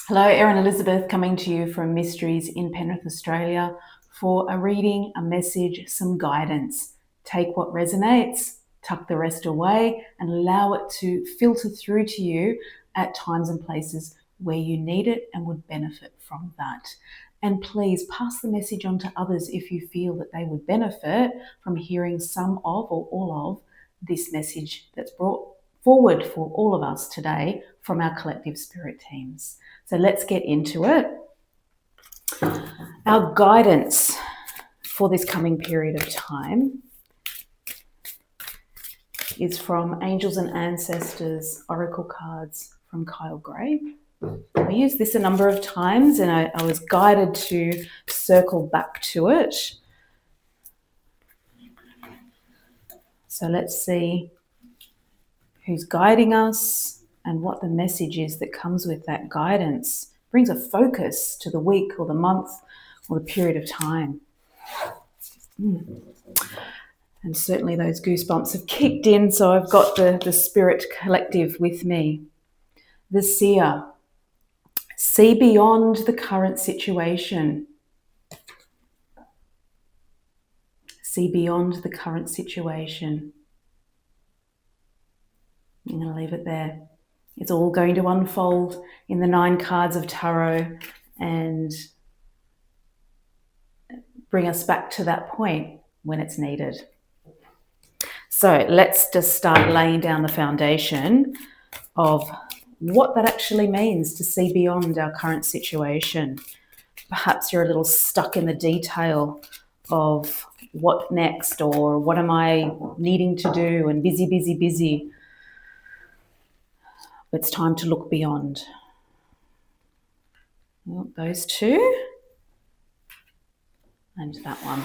Hello, Erin Elizabeth coming to you from Mysteries in Penrith, Australia for a reading, a message, some guidance. Take what resonates, tuck the rest away, and allow it to filter through to you at times and places where you need it and would benefit from that. And please pass the message on to others if you feel that they would benefit from hearing some of or all of this message that's brought forward for all of us today from our collective spirit teams. So let's get into it. Our guidance for this coming period of time is from Angels and Ancestors Oracle cards from Kyle Gray. I used this a number of times and I was guided to circle back to it. So let's see who's guiding us and what the message is that comes with that guidance. Brings a focus to the week or the month or the period of time. And certainly those goosebumps have kicked in, so I've got the spirit collective with me. The seer. See beyond the current situation. See beyond the current situation. I'm going to leave it there. It's all going to unfold in the 9 cards of tarot and bring us back to that point when it's needed. So let's just start laying down the foundation of what that actually means to see beyond our current situation. Perhaps you're a little stuck in the detail of what next or what am I needing to do and busy. It's time to look beyond. Well, those two and that one.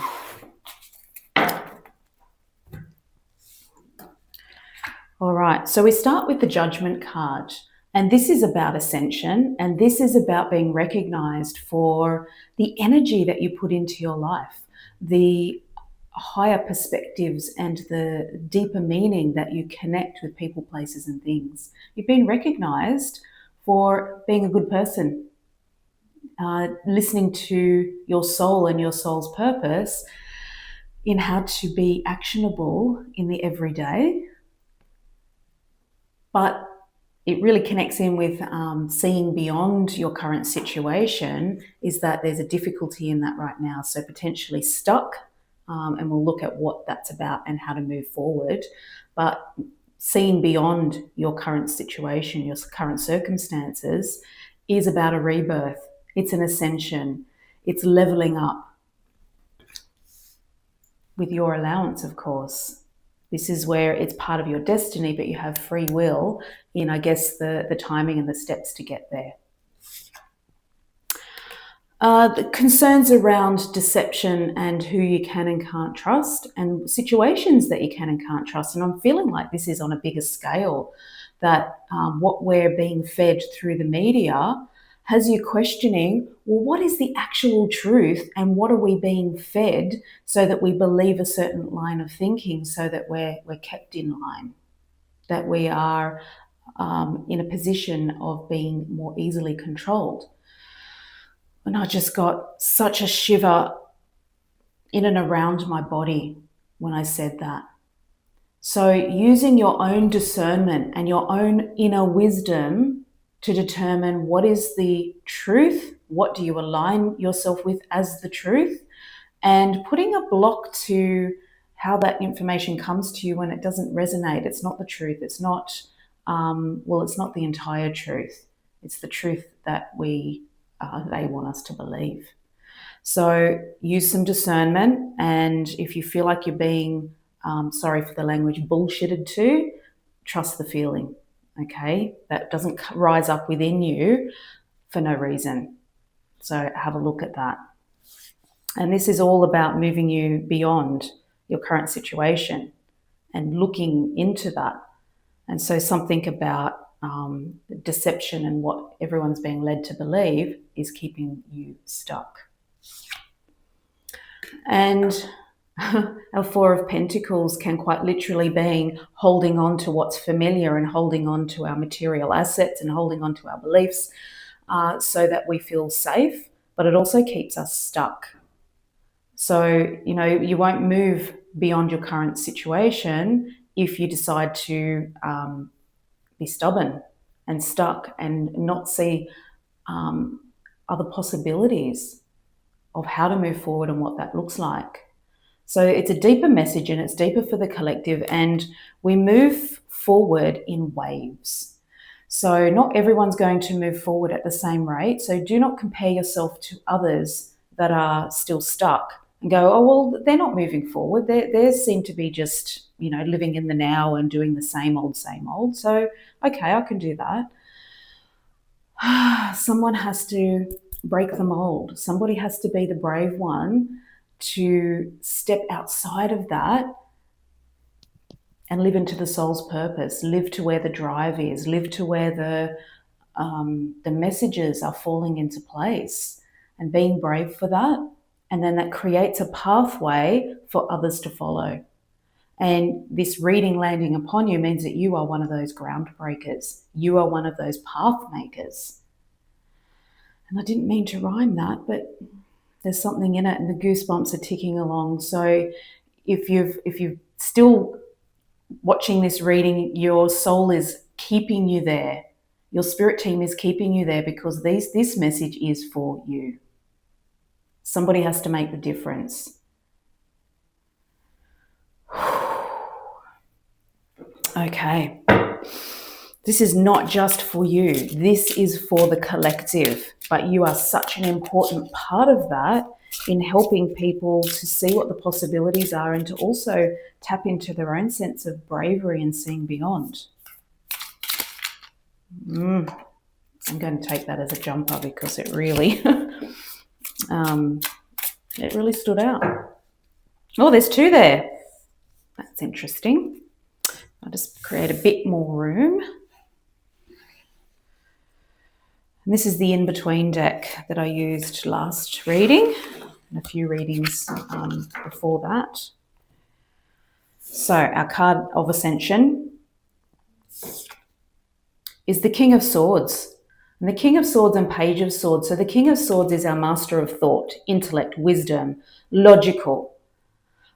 All right, so we start with the Judgment card. And this is about ascension, and this is about being recognized for the energy that you put into your life, the higher perspectives and the deeper meaning that you connect with people, places, and things. You've been recognized for being a good person, listening to your soul and your soul's purpose in how to be actionable in the everyday. But it really connects in with seeing beyond your current situation, is that there's a difficulty in that right now. So potentially stuck, and we'll look at what that's about and how to move forward. But seeing beyond your current situation, your current circumstances, is about a rebirth. It's an ascension. It's leveling up with your allowance, of course. This is where it's part of your destiny, but you have free will in, I guess, the timing and the steps to get there. The concerns around deception and who you can and can't trust, and situations that you can and can't trust. And I'm feeling like this is on a bigger scale, that what we're being fed through the media has you questioning, well, what is the actual truth and what are we being fed so that we believe a certain line of thinking, so that we're kept in line, that we are in a position of being more easily controlled. And I just got such a shiver in and around my body when I said that. So using your own discernment and your own inner wisdom to determine what is the truth, what do you align yourself with as the truth, and putting a block to how that information comes to you when it doesn't resonate. It's not the truth. It's not, it's not the entire truth. It's the truth that they want us to believe. So use some discernment, and if you feel like you're being, sorry for the language, bullshitted to, trust the feeling, okay? That doesn't rise up within you for no reason. So have a look at that. And this is all about moving you beyond your current situation and looking into that. And so something about deception and what everyone's being led to believe is keeping you stuck. And our Four of Pentacles can quite literally be holding on to what's familiar and holding on to our material assets and holding on to our beliefs, so that we feel safe, but it also keeps us stuck. So, you won't move beyond your current situation if you decide to be stubborn and stuck and not see other possibilities of how to move forward and what that looks like. So it's a deeper message, and it's deeper for the collective, and we move forward in waves. So not everyone's going to move forward at the same rate. So do not compare yourself to others that are still stuck and go, oh, well, they're not moving forward. They seem to be just, living in the now and doing the same old, same old. So, okay, I can do that. Someone has to break the mold. Somebody has to be the brave one to step outside of that and live into the soul's purpose, live to where the drive is, live to where the messages are falling into place, and being brave for that. And then that creates a pathway for others to follow. And this reading landing upon you means that you are one of those ground breakers. You are one of those path makers. And I didn't mean to rhyme that, but there's something in it, and the goosebumps are ticking along. So if you've still watching this reading, your soul is keeping you there. Your spirit team is keeping you there because this message is for you. Somebody has to make the difference. Okay. This is not just for you. This is for the collective, but you are such an important part of that in helping people to see what the possibilities are and to also tap into their own sense of bravery and seeing beyond. I'm going to take that as a jumper because it really, it really stood out. Oh, there's two there. That's interesting. I'll just create a bit more room. And this is the in-between deck that I used last reading and a few readings before that. So our card of Ascension is the King of Swords. And the King of Swords and Page of Swords. So the King of Swords is our master of thought, intellect, wisdom, logical.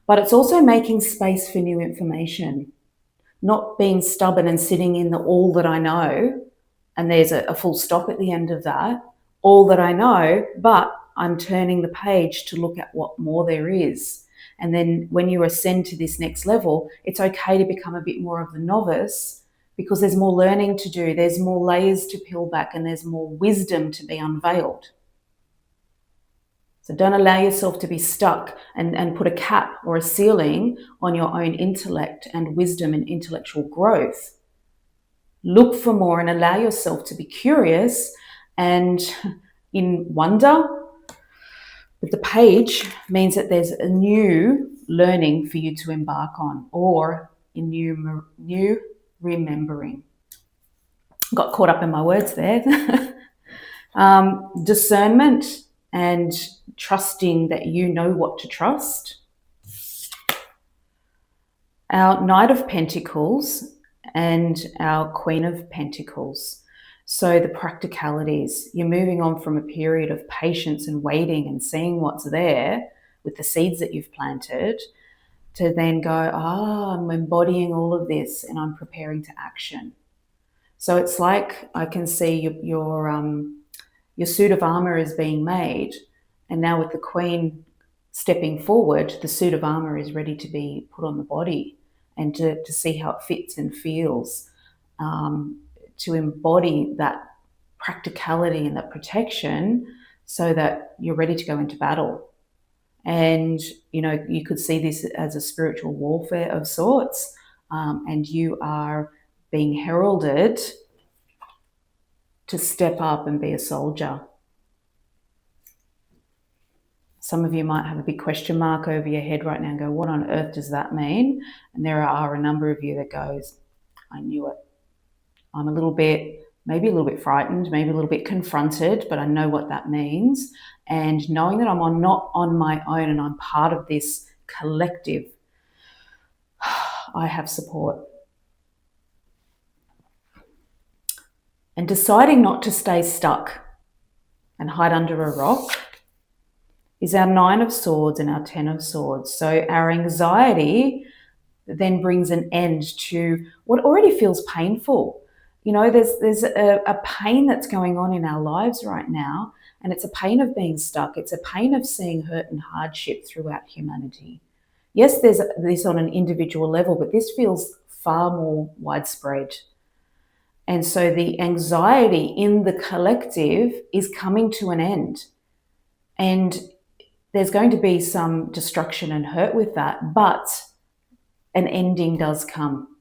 But it's also making space for new information, not being stubborn and sitting in the all that I know, and there's a full stop at the end of that, all that I know, but I'm turning the page to look at what more there is. And then when you ascend to this next level, it's okay to become a bit more of the novice because there's more learning to do, there's more layers to peel back, and there's more wisdom to be unveiled. So don't allow yourself to be stuck and put a cap or a ceiling on your own intellect and wisdom and intellectual growth. Look for more and allow yourself to be curious and in wonder. But the page means that there's a new learning for you to embark on, or a new remembering. Got caught up in my words there. Discernment and trusting that you know what to trust. Our Knight of Pentacles and our Queen of Pentacles. So the practicalities, you're moving on from a period of patience and waiting and seeing what's there with the seeds that you've planted to then go, I'm embodying all of this and I'm preparing to action. So it's like I can see your suit of armor is being made, and now with the Queen stepping forward, the suit of armor is ready to be put on the body and to see how it fits and feels, to embody that practicality and that protection so that you're ready to go into battle. And, you could see this as a spiritual warfare of sorts, and you are being heralded to step up and be a soldier. Some of you might have a big question mark over your head right now and go, what on earth does that mean? And there are a number of you that goes, I knew it. I'm maybe a little bit frightened, maybe a little bit confronted, but I know what that means. And knowing that I'm not on my own and I'm part of this collective, I have support. And deciding not to stay stuck and hide under a rock is our 9 of Swords and our 10 of Swords. So our anxiety then brings an end to what already feels painful. You know, there's a pain that's going on in our lives right now, and it's a pain of being stuck. It's a pain of seeing hurt and hardship throughout humanity. Yes, there's this on an individual level, but this feels far more widespread. And so the anxiety in the collective is coming to an end. And there's going to be some destruction and hurt with that, but an ending does come.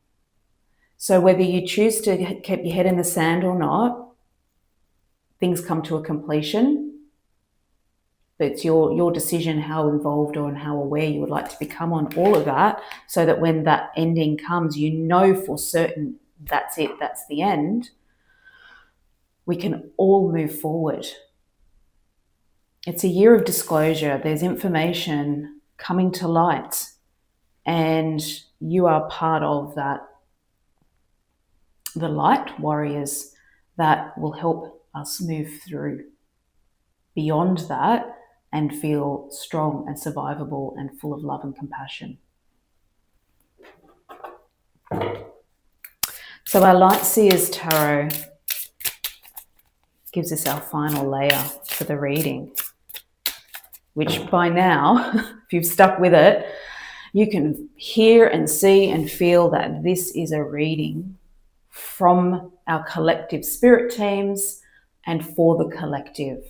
So whether you choose to keep your head in the sand or not, things come to a completion. But it's your decision how involved or and how aware you would like to become on all of that, so that when that ending comes, you know for certain that's it, that's the end. We can all move forward. It's a year of disclosure. There's information coming to light, and you are part of that, the light warriors that will help us move through beyond that and feel strong and survivable and full of love and compassion. So our Light Seers Tarot gives us our final layer for the reading, which by now, if you've stuck with it, you can hear and see and feel that this is a reading from our collective spirit teams and for the collective.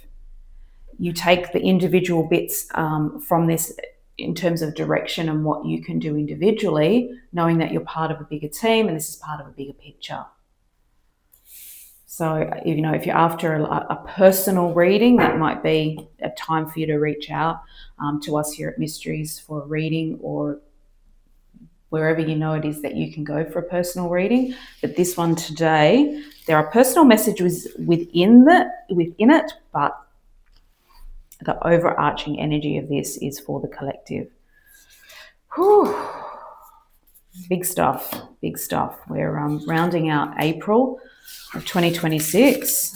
You take the individual bits from this in terms of direction and what you can do individually, knowing that you're part of a bigger team and this is part of a bigger picture. So, you know, if you're after a personal reading, that might be a time for you to reach out to us here at Mysteries for a reading, or wherever you know it is that you can go for a personal reading. But this one today, there are personal messages within it, but the overarching energy of this is for the collective. Whew. Big stuff, big stuff. We're rounding out April of 2026,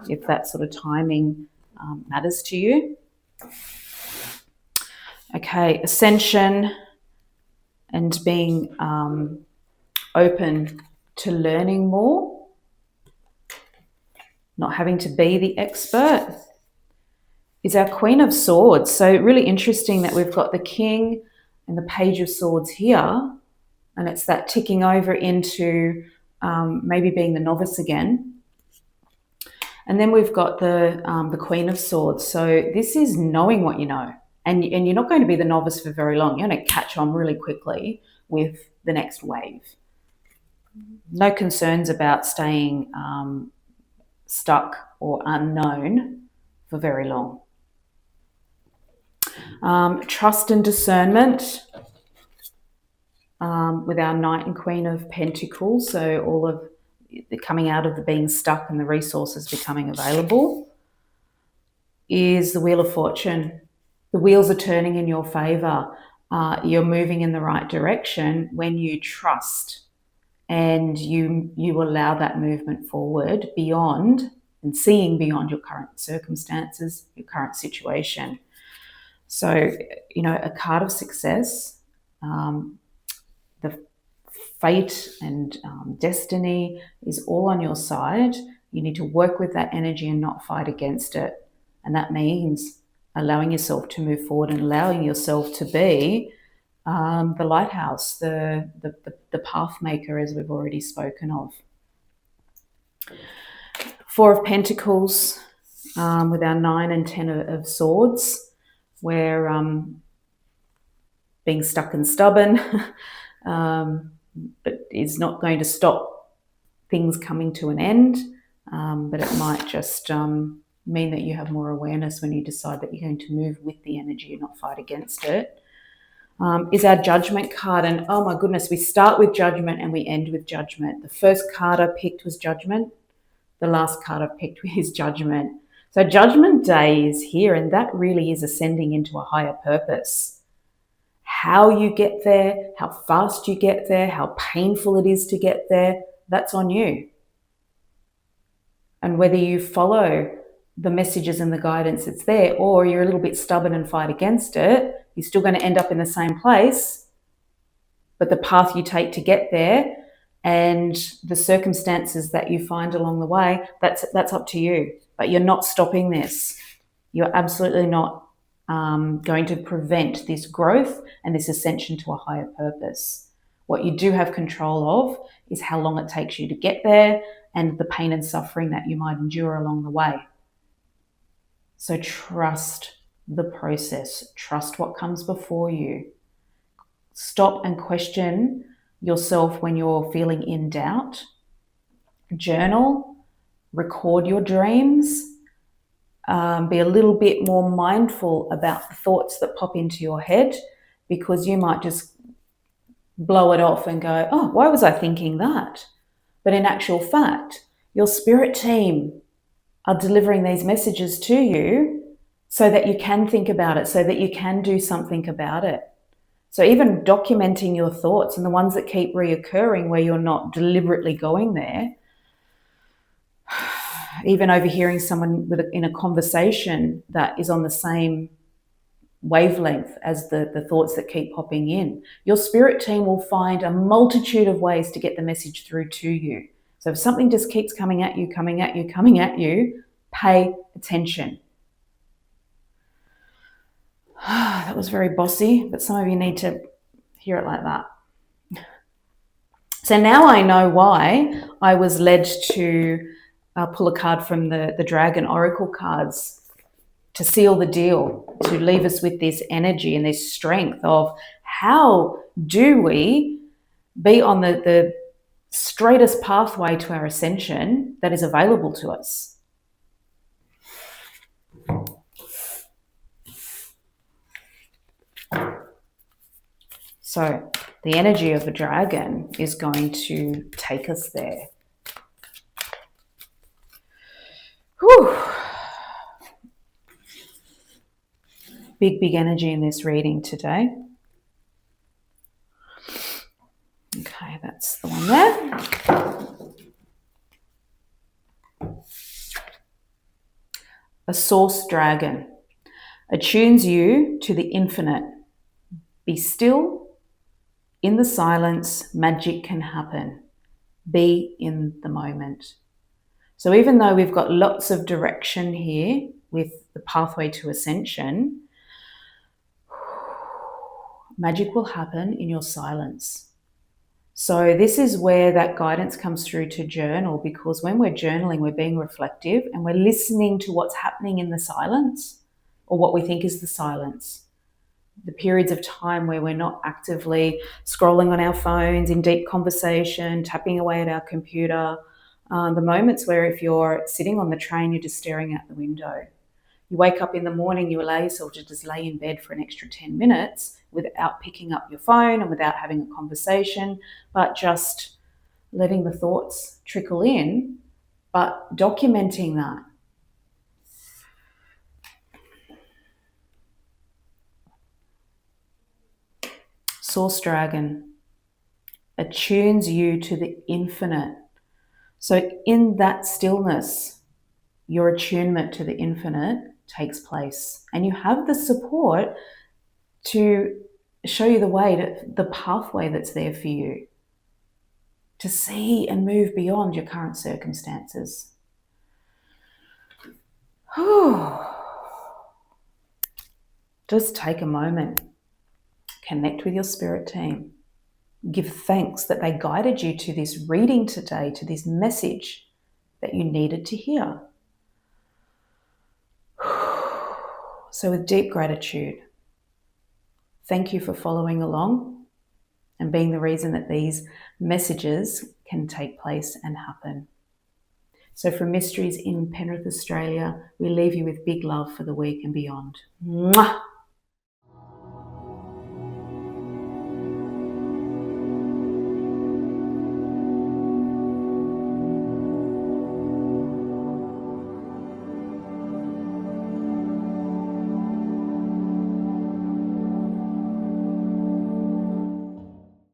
if that sort of timing matters to you. Okay, ascension and being open to learning more, not having to be the expert, is our Queen of Swords. So really interesting that we've got the King and the Page of Swords here, and it's that ticking over into maybe being the novice again. And then we've got the Queen of Swords. So this is knowing what you know, and you're not going to be the novice for very long. You're going to catch on really quickly with the next wave. No concerns about staying stuck or unknown for very long. Trust and discernment with our Knight and Queen of Pentacles. So all of the coming out of the being stuck and the resources becoming available is the Wheel of Fortune. The wheels are turning in your favor. You're moving in the right direction when you trust and you allow that movement forward beyond and seeing beyond your current circumstances, your current situation. So, you know, a card of success, the fate and destiny is all on your side. You need to work with that energy and not fight against it. And that means allowing yourself to move forward and allowing yourself to be the lighthouse, the path maker, as we've already spoken of. Four of Pentacles with our 9 and 10 of Swords, where being stuck and stubborn but is not going to stop things coming to an end, but it might just mean that you have more awareness when you decide that you're going to move with the energy and not fight against it. Is our Judgment card, and oh my goodness, we start with Judgment and we end with Judgment. The first card I picked was Judgment. The last card I picked is Judgment. So Judgment Day is here, and that really is ascending into a higher purpose. How you get there, how fast you get there, how painful it is to get there, that's on you. And whether you follow the messages and the guidance that's there, or you're a little bit stubborn and fight against it, you're still going to end up in the same place. But the path you take to get there and the circumstances that you find along the way, that's up to you. But you're not stopping this. You're absolutely not going to prevent this growth and this ascension to a higher purpose. What you do have control of is how long it takes you to get there and the pain and suffering that you might endure along the way. So trust the process. Trust what comes before you. Stop and question yourself when you're feeling in doubt. Journal, record your dreams. Be a little bit more mindful about the thoughts that pop into your head, because you might just blow it off and go, oh, why was I thinking that? But in actual fact, your spirit team are delivering these messages to you so that you can think about it, so that you can do something about it. So even documenting your thoughts and the ones that keep reoccurring where you're not deliberately going there, even overhearing someone in a conversation that is on the same wavelength as the thoughts that keep popping in, your spirit team will find a multitude of ways to get the message through to you. So if something just keeps coming at you, pay attention. That was very bossy, but some of you need to hear it like that. So now I know why I was led to pull a card from the Dragon Oracle cards to seal the deal, to leave us with this energy and this strength of how do we be on the straightest pathway to our ascension that is available to us. So the energy of a dragon is going to take us there. Whew. Big energy in this reading today. Okay, that's the one there. A source dragon attunes you to the infinite. Be still. In the silence, magic can happen. Be in the moment. So even though we've got lots of direction here with the pathway to ascension, magic will happen in your silence. So this is where that guidance comes through to journal, because when we're journaling, we're being reflective and we're listening to what's happening in the silence, or what we think is the silence. The periods of time where we're not actively scrolling on our phones, in deep conversation, tapping away at our computer. The moments where if you're sitting on the train, you're just staring out the window. You wake up in the morning, you allow yourself to just lay in bed for an extra 10 minutes without picking up your phone and without having a conversation, but just letting the thoughts trickle in, but documenting that. Source dragon attunes you to the infinite. So in that stillness, your attunement to the infinite takes place, and you have the support to show you the way, to the pathway that's there for you to see and move beyond your current circumstances. Just take a moment. Connect with your spirit team. Give thanks that they guided you to this reading today, to this message that you needed to hear. So with deep gratitude, thank you for following along and being the reason that these messages can take place and happen. So from Mysteries in Penrith, Australia, we leave you with big love for the week and beyond. Mwah!